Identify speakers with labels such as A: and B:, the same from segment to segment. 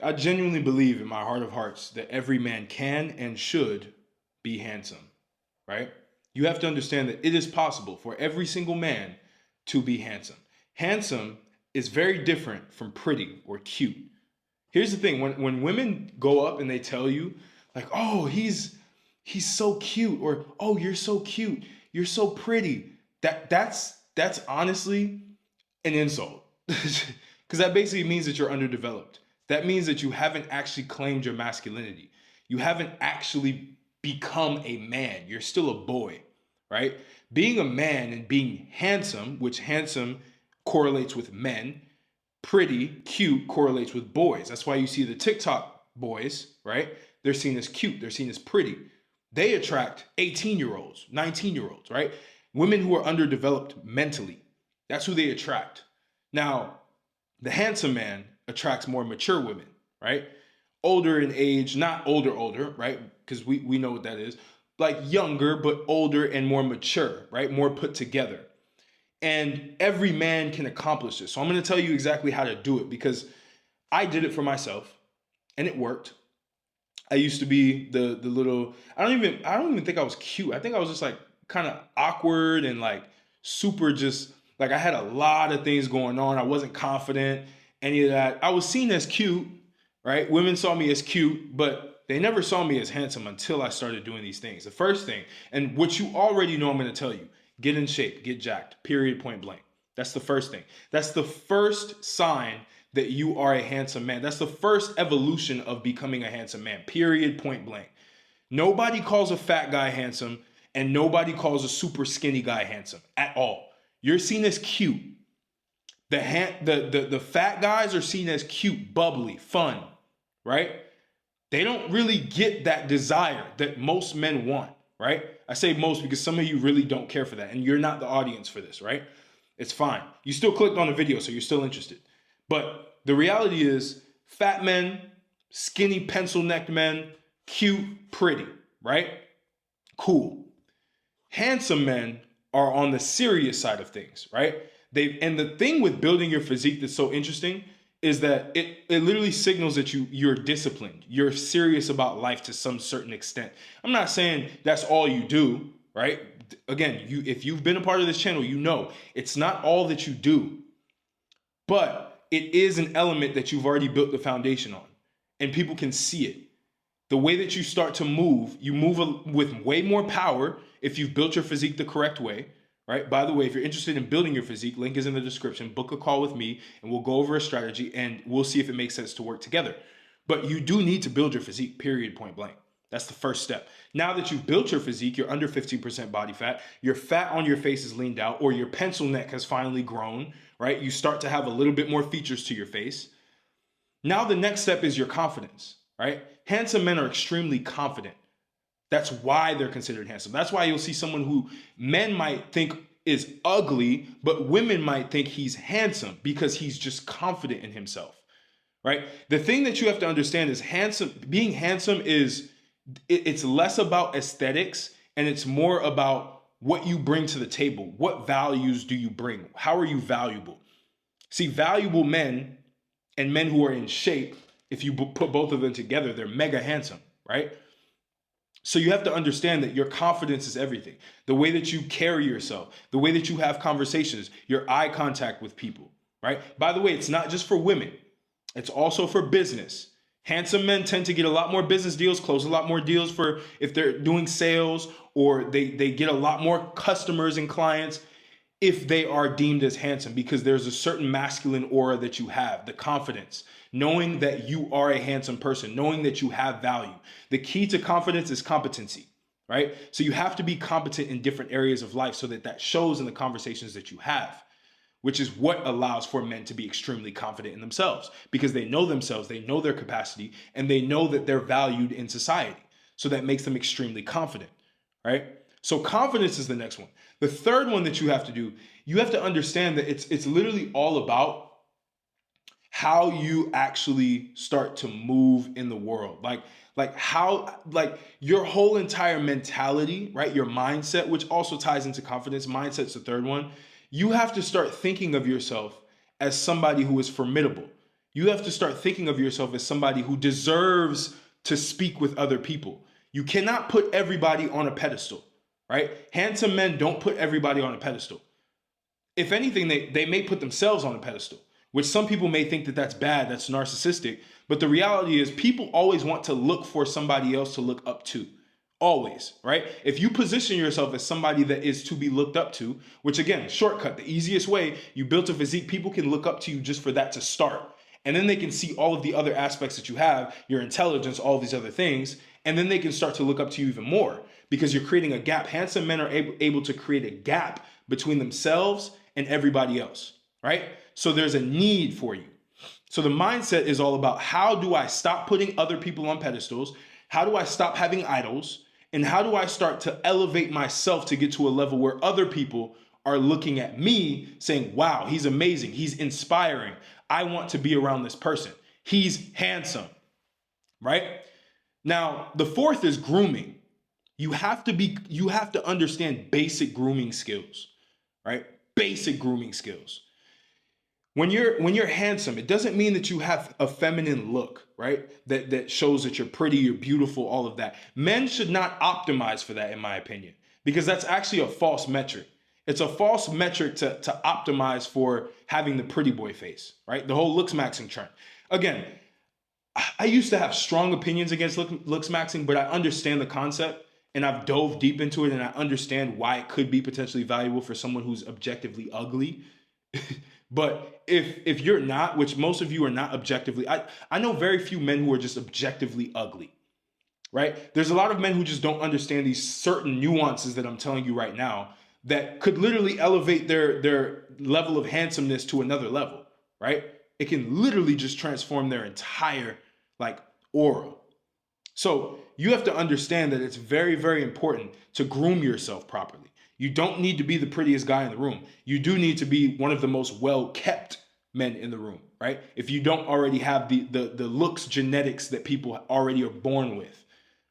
A: I genuinely believe in my heart of hearts that every man can and should be handsome, right? You have to understand that it is possible for every single man to be handsome. Handsome is very different from pretty or cute. Here's the thing, when women go up and they tell you, like, oh, he's so cute, or oh, you're so cute, you're so pretty, that's honestly an insult. Because that basically means that you're underdeveloped. That means that you haven't actually claimed your masculinity. You haven't actually become a man. You're still a boy, right? Being a man and being handsome, which handsome correlates with men, pretty, cute correlates with boys. That's why you see the TikTok boys, right? They're seen as cute, they're seen as pretty. They attract 18-year-olds, 19-year-olds, right? Women who are underdeveloped mentally. That's who they attract. Now, the handsome man attracts more mature women, right? Older in age, not older, right? Because we know what that is. Like younger, but older and more mature, right? More put together. And every man can accomplish this. So I'm going to tell you exactly how to do it because I did it for myself and it worked. I used to be the little, I don't even think I was cute. I think I was just like kind of awkward and like super, just like I had a lot of things going on. I wasn't confident, any of that. I was seen as cute, right? Women saw me as cute, but they never saw me as handsome until I started doing these things. The first thing, and what you already know I'm going to tell you, get in shape, get jacked, period, point blank. That's the first thing. That's the first sign that you are a handsome man. That's the first evolution of becoming a handsome man, period, point blank. Nobody calls a fat guy handsome, and nobody calls a super skinny guy handsome at all. You're seen as cute. The fat guys are seen as cute, bubbly, fun, right? They don't really get that desire that most men want, right? I say most because some of you really don't care for that, and you're not the audience for this, right? It's fine. You still clicked on the video, so you're still interested. But the reality is, fat men, skinny pencil-necked men, cute, pretty, right? Cool. Handsome men are on the serious side of things, right? And the thing with building your physique that's so interesting is that it literally signals that you're disciplined. You're serious about life to some certain extent. I'm not saying that's all you do, right? Again, if you've been a part of this channel, you know it's not all that you do, but it is an element that you've already built the foundation on, and people can see it. The way that you start to move, you move with way more power if you've built your physique the correct way, right? By the way, if you're interested in building your physique, link is in the description. Book a call with me and we'll go over a strategy and we'll see if it makes sense to work together. But you do need to build your physique, period, point blank. That's the first step. Now that you've built your physique, you're under 15% body fat, your fat on your face is leaned out, or your pencil neck has finally grown, right? You start to have a little bit more features to your face. Now the next step is your confidence, right? Handsome men are extremely confident. That's why they're considered handsome. That's why you'll see someone who men might think is ugly, but women might think he's handsome because he's just confident in himself, right? The thing that you have to understand is being handsome it's less about aesthetics and it's more about what you bring to the table. What values do you bring? How are you valuable? See, valuable men and men who are in shape, if you put both of them together, they're mega handsome, right? So you have to understand that your confidence is everything. The way that you carry yourself, the way that you have conversations, your eye contact with people, right? By the way, it's not just for women. It's also for business. Handsome men tend to get a lot more business deals, close a lot more deals for if they're doing sales, or they get a lot more customers and clients if they are deemed as handsome, because there's a certain masculine aura that you have, the confidence, knowing that you are a handsome person, knowing that you have value. The key to confidence is competency, right? So you have to be competent in different areas of life so that shows in the conversations that you have, which is what allows for men to be extremely confident in themselves, because they know themselves, they know their capacity, and they know that they're valued in society. So that makes them extremely confident, right? So confidence is the next one. The third one that you have to do, you have to understand that it's literally all about how you actually start to move in the world. Like how, like your whole entire mentality, right? Your mindset, which also ties into confidence. Mindset's the third one. You have to start thinking of yourself as somebody who is formidable. You have to start thinking of yourself as somebody who deserves to speak with other people. You cannot put everybody on a pedestal, right? Handsome men don't put everybody on a pedestal. If anything, they may put themselves on a pedestal, which some people may think that that's bad, that's narcissistic. But the reality is people always want to look for somebody else to look up to. Always, right? If you position yourself as somebody that is to be looked up to, which again, shortcut, the easiest way, you built a physique, people can look up to you just for that to start. And then they can see all of the other aspects that you have, your intelligence, all these other things. And then they can start to look up to you even more because you're creating a gap. Handsome men are able to create a gap between themselves and everybody else, right? So there's a need for you. So the mindset is all about how do I stop putting other people on pedestals? How do I stop having idols? And how do I start to elevate myself to get to a level where other people are looking at me saying, wow, he's amazing. He's inspiring. I want to be around this person. He's handsome, right? Now, the fourth is grooming. You have to understand basic grooming skills, right? Basic grooming skills. When you're handsome, it doesn't mean that you have a feminine look, right? That shows that you're pretty, you're beautiful, all of that. Men should not optimize for that, in my opinion, because that's actually a false metric. It's a false metric to optimize for having the pretty boy face, right? The whole looks maxing trend. Again, I used to have strong opinions against looks maxing, but I understand the concept and I've dove deep into it and I understand why it could be potentially valuable for someone who's objectively ugly. But if you're not, which most of you are not objectively, I know very few men who are just objectively ugly, right? There's a lot of men who just don't understand these certain nuances that I'm telling you right now that could literally elevate their level of handsomeness to another level, right? It can literally just transform their entire aura. So you have to understand that it's very, very important to groom yourself properly. You don't need to be the prettiest guy in the room. You do need to be one of the most well-kept men in the room, right? If you don't already have the looks genetics that people already are born with,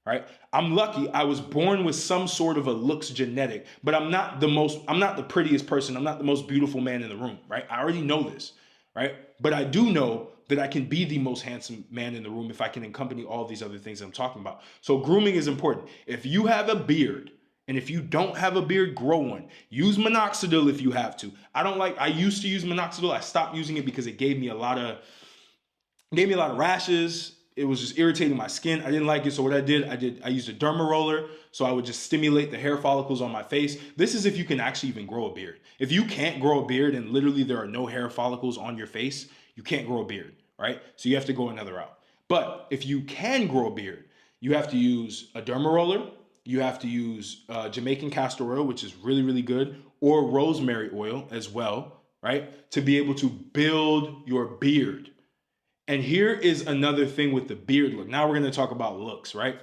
A: right? I'm lucky I was born with some sort of a looks genetic, but I'm not the prettiest person. I'm not the most beautiful man in the room, right? I already know this, right? But I do know that I can be the most handsome man in the room if I can accompany all these other things I'm talking about. So grooming is important. If you have a beard, and if you don't have a beard, grow one. Use minoxidil if you have to. I used to use minoxidil. I stopped using it because it gave me a lot of rashes. It was just irritating my skin. I didn't like it. So what I used a derma roller. So I would just stimulate the hair follicles on my face. This is if you can actually even grow a beard. If you can't grow a beard and literally there are no hair follicles on your face, you can't grow a beard, right? So you have to go another route. But if you can grow a beard, you have to use a derma roller. You have to use Jamaican castor oil, which is really, really good, or rosemary oil as well, right? To be able to build your beard. And here is another thing with the beard look. Now we're going to talk about looks, right?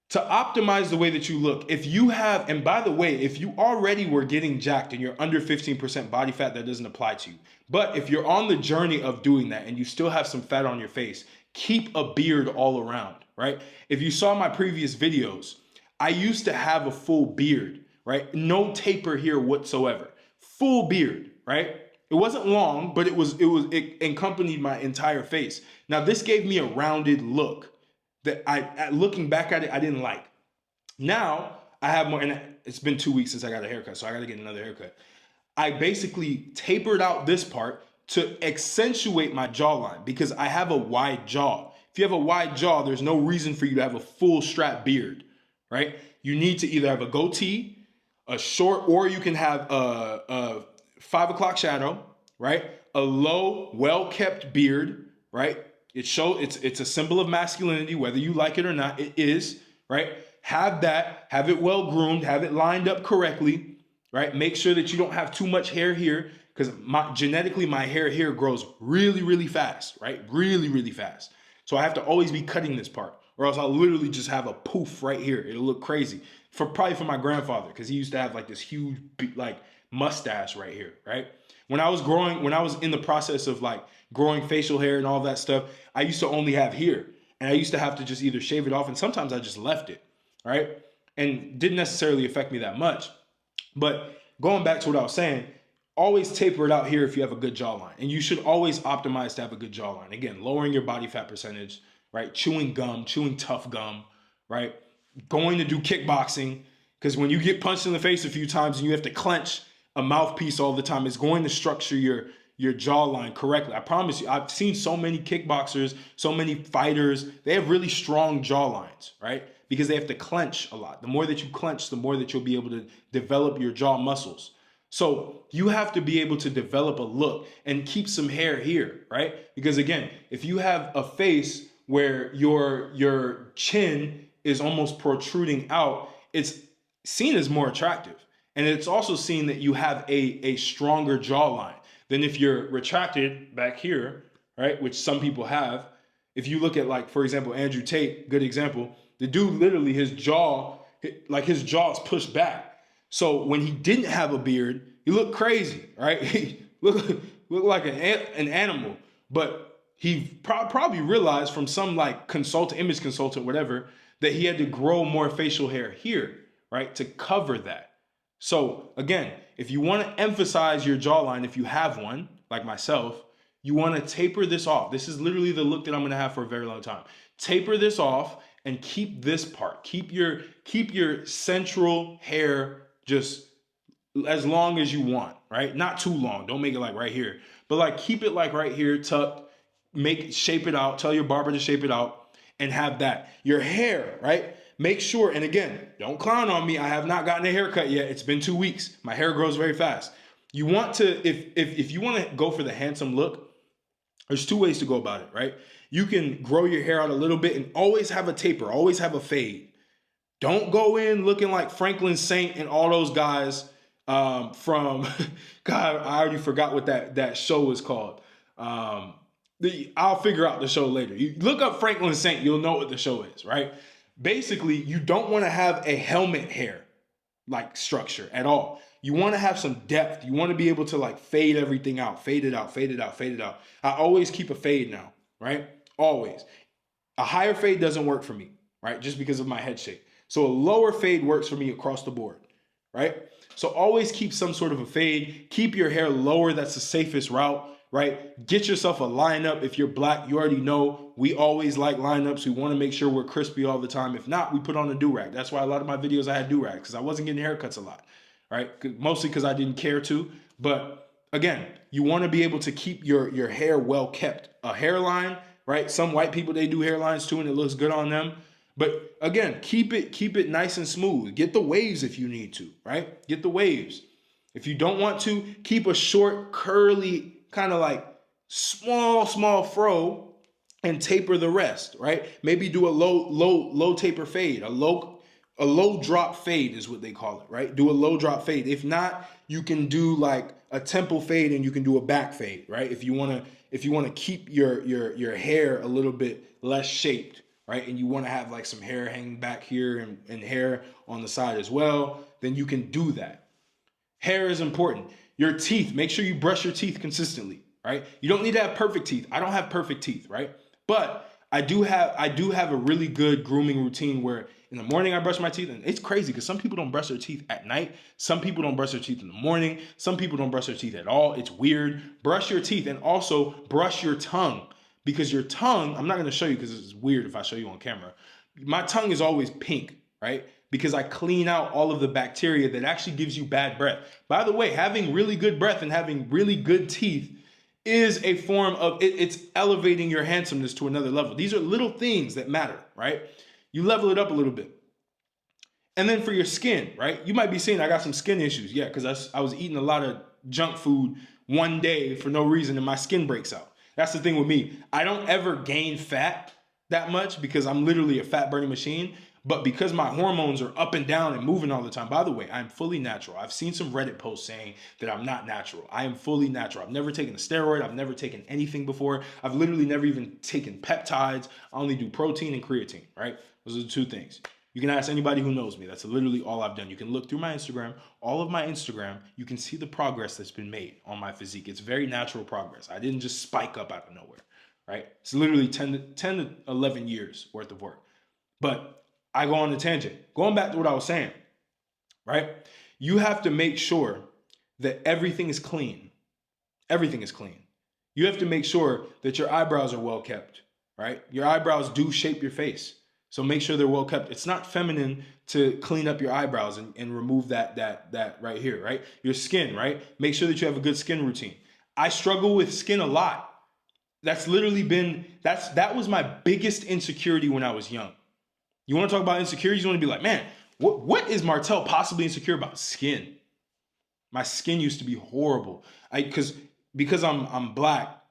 A: To optimize the way that you look, if you have, and by the way, if you already were getting jacked and you're under 15% body fat, that doesn't apply to you. But if you're on the journey of doing that and you still have some fat on your face, keep a beard all around, right? If you saw my previous videos, I used to have a full beard, right? No taper here whatsoever. Full beard, right? It wasn't long, but it accompanied my entire face. Now this gave me a rounded look that looking back at it, I didn't like. Now I have more, and it's been 2 weeks since I got a haircut, so I got to get another haircut. I basically tapered out this part to accentuate my jawline because I have a wide jaw. If you have a wide jaw, there's no reason for you to have a full strap beard, right? You need to either have a goatee, a short, or you can have a 5 o'clock shadow, right? A low, well-kept beard, right? It's a symbol of masculinity, whether you like it or not, it is, right? Have that, have it well groomed, have it lined up correctly, right? Make sure that you don't have too much hair here because genetically my hair here grows really, really fast, right? Really, really fast. So I have to always be cutting this part or else I'll literally just have a poof right here. It'll look crazy probably for my grandfather because he used to have like this huge mustache right here, right? When I was in the process of growing facial hair and all that stuff, I used to only have here. And I used to have to just either shave it off and sometimes I just left it, right? And didn't necessarily affect me that much. But going back to what I was saying, always taper it out here if you have a good jawline. And you should always optimize to have a good jawline. Again, lowering your body fat percentage, right? Chewing gum, chewing tough gum, right? Going to do kickboxing, because when you get punched in the face a few times and you have to clench a mouthpiece all the time, it's going to structure your jawline correctly. I promise you, I've seen so many kickboxers, so many fighters, they have really strong jawlines, right? Because they have to clench a lot. The more that you clench, the more that you'll be able to develop your jaw muscles. So you have to be able to develop a look and keep some hair here, right? Because again, if you have a face where your chin is almost protruding out, it's seen as more attractive. And it's also seen that you have a stronger jawline than if you're retracted back here, right? Which some people have. If you look at, like, for example, Andrew Tate, good example, the dude literally, his jaw is pushed back. So when he didn't have a beard, he looked crazy, right? He looked like an animal. But he probably realized from some like image consultant, whatever, that he had to grow more facial hair here, right? To cover that. So again, if you want to emphasize your jawline, if you have one, like myself, you want to taper this off. This is literally the look that I'm going to have for a very long time. Taper this off and keep this part. Keep your central hair just as long as you want, right? Not too long. Don't make it like right here, but like keep it like right here, tucked. Shape it out. Tell your barber to shape it out and have that. Your hair, right? Make sure, and again, don't clown on me. I have not gotten a haircut yet. It's been 2 weeks. My hair grows very fast. You want to, if you want to go for the handsome look, there's 2 ways to go about it, right? You can grow your hair out a little bit and always have a taper, always have a fade. Don't go in looking like Franklin Saint and all those guys from, God, I already forgot what that show was called. I'll figure out the show later. You look up Franklin Saint, you'll know what the show is, right? Basically, you don't want to have a helmet hair like structure at all. You want to have some depth. You want to be able to like fade everything out, fade it out, fade it out, fade it out. I always keep a fade now, right? Always. A higher fade doesn't work for me, right? Just because of my head shape. So a lower fade works for me across the board, right? So always keep some sort of a fade. Keep your hair lower. That's the safest route, right? Get yourself a lineup. If you're black, you already know we always like lineups. We want to make sure we're crispy all the time. If not, we put on a do-rag. That's why a lot of my videos I had do-rags, because I wasn't getting haircuts a lot, right? Mostly because I didn't care to. But again, you want to be able to keep your hair well kept. A hairline, right? Some white people, they do hairlines too, and it looks good on them. But again, keep it nice and smooth. Get the waves if you need to, right? Get the waves. If you don't want to, keep a short, curly, kind of like small fro and taper the rest, right? Maybe do a low taper fade. A low drop fade is what they call it, right? Do a low drop fade. If not, you can do like a temple fade and you can do a back fade, right? If you want to keep your hair a little bit less shaped, right? And you want to have like some hair hanging back here and hair on the side as well, then you can do that. Hair is important. Your teeth, make sure you brush your teeth consistently, right? You don't need to have perfect teeth. I don't have perfect teeth, right? But I do have a really good grooming routine where in the morning I brush my teeth, and it's crazy because some people don't brush their teeth at night. Some people don't brush their teeth in the morning. Some people don't brush their teeth at all. It's weird. Brush your teeth and also brush your tongue, because your tongue, I'm not going to show you because it's weird if I show you on camera. My tongue is always pink, right? Because I clean out all of the bacteria that actually gives you bad breath. By the way, having really good breath and having really good teeth is a form of, it's elevating your handsomeness to another level. These are little things that matter, right? You level it up a little bit. And then for your skin, right? You might be saying I got some skin issues. Yeah, because I was eating a lot of junk food one day for no reason and my skin breaks out. That's the thing with me. I don't ever gain fat that much because I'm literally a fat burning machine. But because my hormones are up and down and moving all the time, by the way, I'm fully natural. I've seen some Reddit posts saying that I'm not natural. I am fully natural. I've never taken a steroid. I've never taken anything before. I've literally never even taken peptides. I only do protein and creatine, right? Those are the 2 things. You can ask anybody who knows me. That's literally all I've done. You can look through my Instagram, all of my Instagram. You can see the progress that's been made on my physique. It's very natural progress. I didn't just spike up out of nowhere, right? It's literally 10 to 11 years worth of work. But I go on a tangent. Going back to what I was saying, right? You have to make sure that everything is clean. Everything is clean. You have to make sure that your eyebrows are well kept, right? Your eyebrows do shape your face. So make sure they're well kept. It's not feminine to clean up your eyebrows and remove that right here, right? Your skin, right? Make sure that you have a good skin routine. I struggle with skin a lot. That's literally been, that was my biggest insecurity when I was young. You want to talk about insecurities? You want to be like, man, what is Martell possibly insecure about? Skin. My skin used to be horrible. Because I'm black,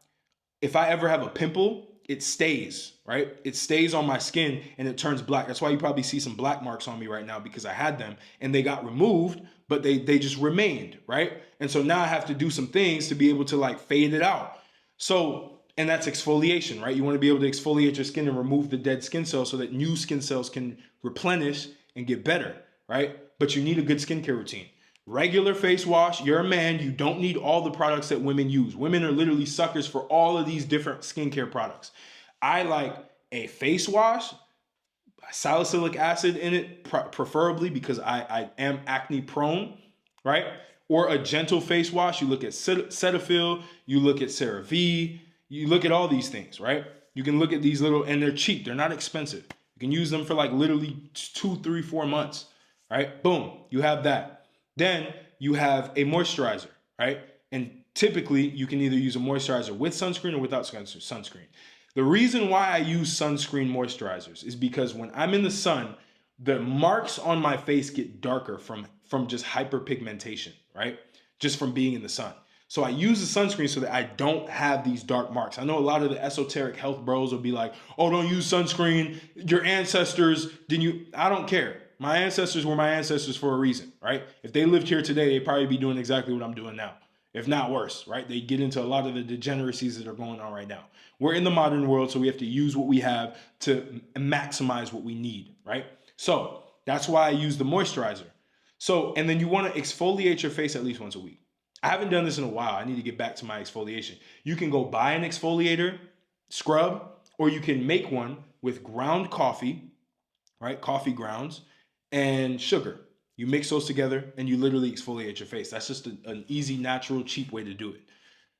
A: if I ever have a pimple, it stays, right? It stays on my skin and it turns black. That's why you probably see some black marks on me right now, because I had them and they got removed, but they just remained, right? And so now I have to do some things to be able to like fade it out. So, and that's exfoliation, right? You want to be able to exfoliate your skin and remove the dead skin cells so that new skin cells can replenish and get better, right? But you need a good skincare routine. Regular face wash. You're a man. You don't need all the products that women use. Women are literally suckers for all of these different skincare products. I like a face wash, salicylic acid in it, preferably because I am acne prone, right? Or a gentle face wash. You look at Cetaphil, you look at CeraVe, you look at all these things, right? You can look at these little, and they're cheap. They're not expensive. You can use them for like literally 2, 3, 4 months, right? Boom, you have that. Then you have a moisturizer, right? And typically you can either use a moisturizer with sunscreen or without sunscreen. The reason why I use sunscreen moisturizers is because when I'm in the sun, the marks on my face get darker from just hyperpigmentation, right? Just from being in the sun. So I use the sunscreen so that I don't have these dark marks. I know a lot of the esoteric health bros will be like, oh, don't use sunscreen. Your ancestors, I don't care. My ancestors were my ancestors for a reason, right? If they lived here today, they'd probably be doing exactly what I'm doing now, if not worse, right? They get into a lot of the degeneracies that are going on right now. We're in the modern world, so we have to use what we have to maximize what we need, right? So that's why I use the moisturizer. So, and then you want to exfoliate your face at least once a week. I haven't done this in a while. I need to get back to my exfoliation. You can go buy an exfoliator scrub, or you can make one with ground coffee, right? Coffee grounds and sugar. You mix those together and you literally exfoliate your face. That's just an easy, natural, cheap way to do it,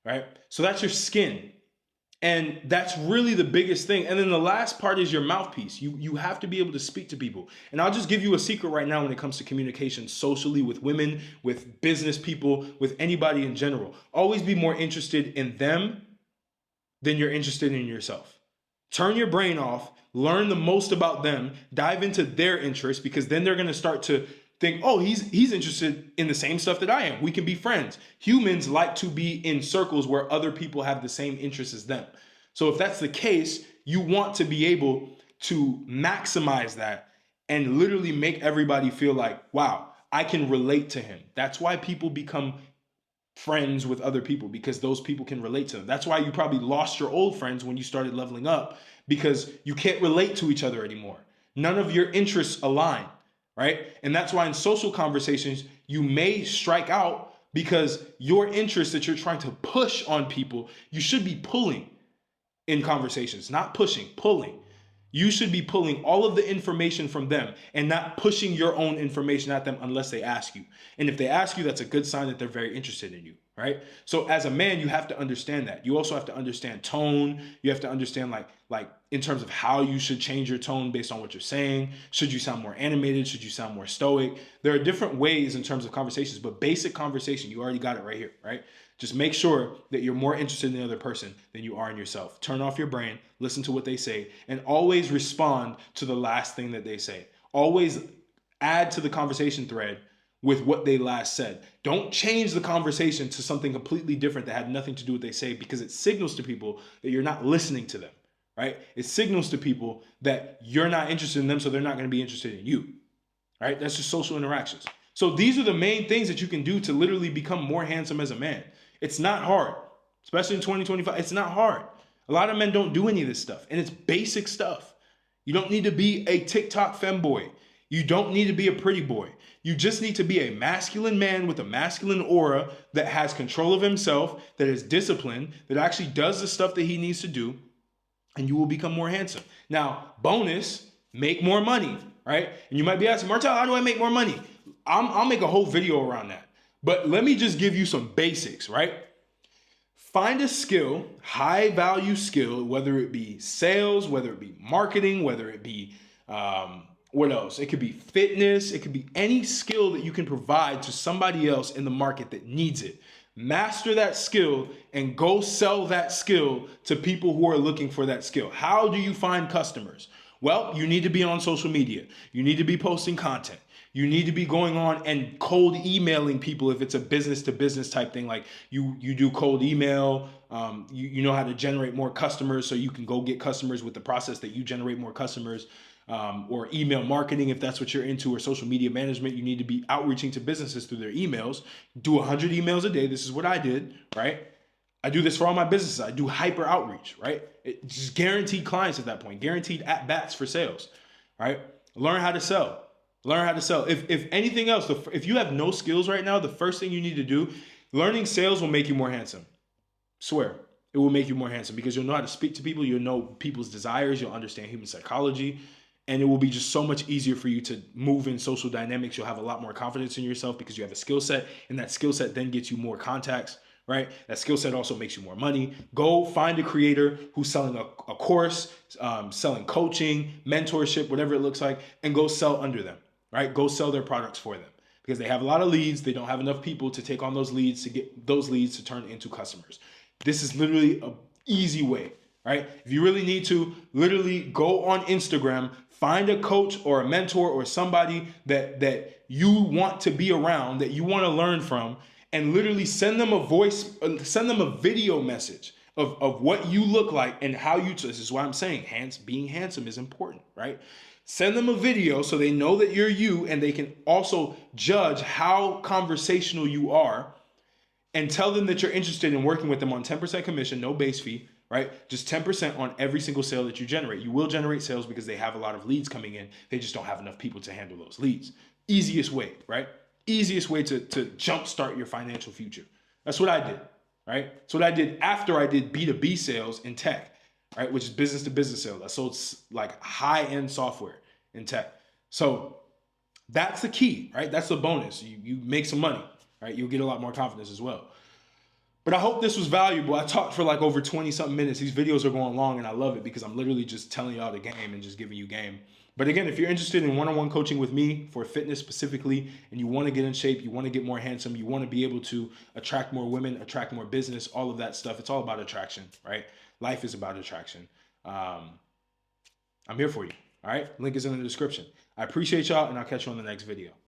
A: right? So that's your skin. And that's really the biggest thing. And then the last part is your mouthpiece. You have to be able to speak to people. And I'll just give you a secret right now when it comes to communication socially, with women, with business people, with anybody in general. Always be more interested in them than you're interested in yourself. Turn your brain off, learn the most about them, dive into their interests, because then they're going to start to think, oh, he's interested in the same stuff that I am. We can be friends. Humans like to be in circles where other people have the same interests as them. So if that's the case, you want to be able to maximize that and literally make everybody feel like, wow, I can relate to him. That's why people become friends with other people, because those people can relate to them. That's why you probably lost your old friends when you started leveling up, because you can't relate to each other anymore. None of your interests align, right? And that's why in social conversations, you may strike out, because your interests that you're trying to push on people, you should be pulling in conversations, not pushing, pulling. You should be pulling all of the information from them and not pushing your own information at them unless they ask you. And if they ask you, that's a good sign that they're very interested in you, right? So as a man, you have to understand that. You also have to understand tone. You have to understand like in terms of how you should change your tone based on what you're saying. Should you sound more animated? Should you sound more stoic? There are different ways in terms of conversations, but basic conversation, you already got it right here, right? Just make sure that you're more interested in the other person than you are in yourself. Turn off your brain, listen to what they say, and always respond to the last thing that they say. Always add to the conversation thread with what they last said. Don't change the conversation to something completely different that had nothing to do with what they say, because it signals to people that you're not listening to them, right? It signals to people that you're not interested in them, so they're not going to be interested in you, right? That's just social interactions. So these are the main things that you can do to literally become more handsome as a man. It's not hard, especially in 2025. It's not hard. A lot of men don't do any of this stuff, and it's basic stuff. You don't need to be a TikTok femboy. You don't need to be a pretty boy. You just need to be a masculine man with a masculine aura that has control of himself, that is disciplined, that actually does the stuff that he needs to do, and you will become more handsome. Now, bonus, make more money, right? And you might be asking, Martell, how do I make more money? I'll make a whole video around that. But let me just give you some basics, right? Find a skill, high value skill, whether it be sales, whether it be marketing, whether it be what else? It could be fitness. It could be any skill that you can provide to somebody else in the market that needs it. Master that skill and go sell that skill to people who are looking for that skill. How do you find customers? Well, you need to be on social media. You need to be posting content. You need to be going on and cold emailing people if it's a business to business type thing. Like you do cold email. You know how to generate more customers, so you can go get customers with the process that you generate more customers. Or email marketing, if that's what you're into, or social media management. You need to be outreaching to businesses through their emails. Do 100 emails a day. This is what I did, right? I do this for all my businesses. I do hyper outreach, right? It's just guaranteed clients at that point, guaranteed at bats for sales, right? Learn how to sell. Learn how to sell. If anything else, if you have no skills right now, the first thing you need to do, learning sales will make you more handsome. Swear. It will make you more handsome because you'll know how to speak to people. You'll know people's desires. You'll understand human psychology. And it will be just so much easier for you to move in social dynamics. You'll have a lot more confidence in yourself because you have a skill set, and that skill set then gets you more contacts, right? That skill set also makes you more money. Go find a creator who's selling a course, selling coaching, mentorship, whatever it looks like, and go sell under them, right? Go sell their products for them because they have a lot of leads. They don't have enough people to take on those leads, to get those leads to turn into customers. This is literally an easy way, right? If you really need to, literally go on Instagram, find a coach or a mentor or somebody that you want to be around, that you want to learn from, and literally send them a video message of what you look like and how you, this is why I'm saying being handsome is important, right? Send them a video so they know that you're you, and they can also judge how conversational you are, and tell them that you're interested in working with them on 10% commission, no base fee, right? Just 10% on every single sale that you generate. You will generate sales because they have a lot of leads coming in. They just don't have enough people to handle those leads. Easiest way, right? Easiest way to jumpstart your financial future. That's what I did, right? That's what I did after I did B2B sales in tech, right? Which is business to business sales. I sold like high-end software in tech. So that's the key, right? That's the bonus. You make some money, right? You'll get a lot more confidence as well. But I hope this was valuable. I talked for like over 20 something minutes. These videos are going long and I love it because I'm literally just telling y'all the game and just giving you game. But again, if you're interested in one-on-one coaching with me for fitness specifically, and you want to get in shape, you want to get more handsome, you want to be able to attract more women, attract more business, all of that stuff, it's all about attraction, right? Life is about attraction. I'm here for you, all right? Link is in the description. I appreciate y'all, and I'll catch you on the next video.